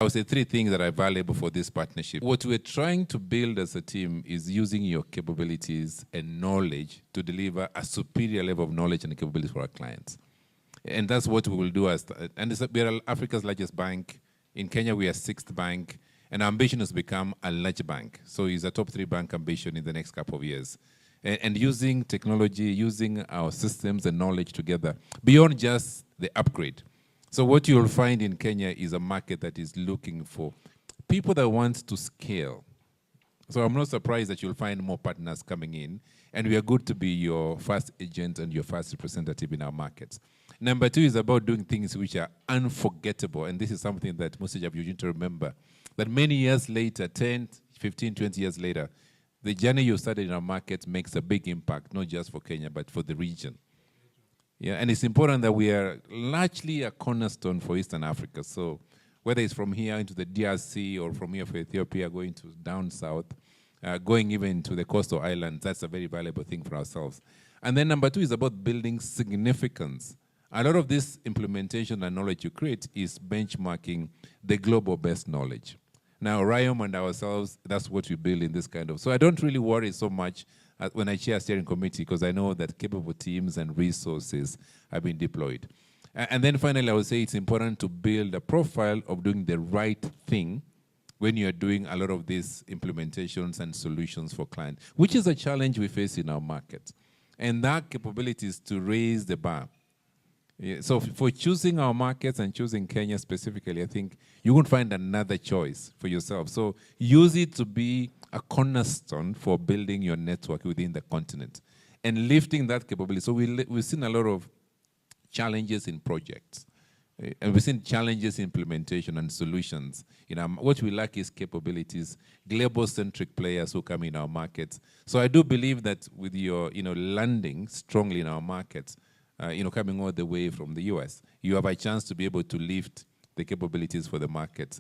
I would say three things that are valuable for this partnership. What we're trying to build as a team is using your capabilities and knowledge to deliver a superior level of knowledge and capabilities for our clients. And that's what we will do. We are Africa's largest bank. In Kenya, we are 6th bank. And our ambition is to become a large bank. So it's a top 3 bank ambition in the next couple of years. And using technology, using our systems and knowledge together, beyond just the upgrade. So what you'll find in Kenya is a market that is looking for people that want to scale. So I'm not surprised that you'll find more partners coming in, and we are good to be your first agent and your first representative in our markets. Number 2 is about doing things which are unforgettable, and this is something that most of you need to remember, that many years later, 10, 15, 20 years later, the journey you started in our market makes a big impact, not just for Kenya, but for the region. Yeah, and it's important that we are largely a cornerstone for Eastern Africa. So whether it's from here into the DRC or from here for Ethiopia, going to down south, going even to the coastal islands, that's a very valuable thing for ourselves. And then number 2 is about building significance. A lot of this implementation and knowledge you create is benchmarking the global best knowledge. Now, Ryom and ourselves, that's what we build in this kind of. So I don't really worry so much when I chair a steering committee, because I know that capable teams and resources have been deployed. And then finally, I would say it's important to build a profile of doing the right thing when you're doing a lot of these implementations and solutions for clients, which is a challenge we face in our market. And that capability is to raise the bar. Yeah, so for choosing our markets and choosing Kenya specifically, I think you won't find another choice for yourself. So use it to be a cornerstone for building your network within the continent and lifting that capability. So we've seen a lot of challenges in projects. And we've seen challenges in implementation and solutions. What we lack is capabilities, global-centric players who come in our markets. So I do believe that with your landing strongly in our markets, coming all the way from the US, you have a chance to be able to lift the capabilities for the markets.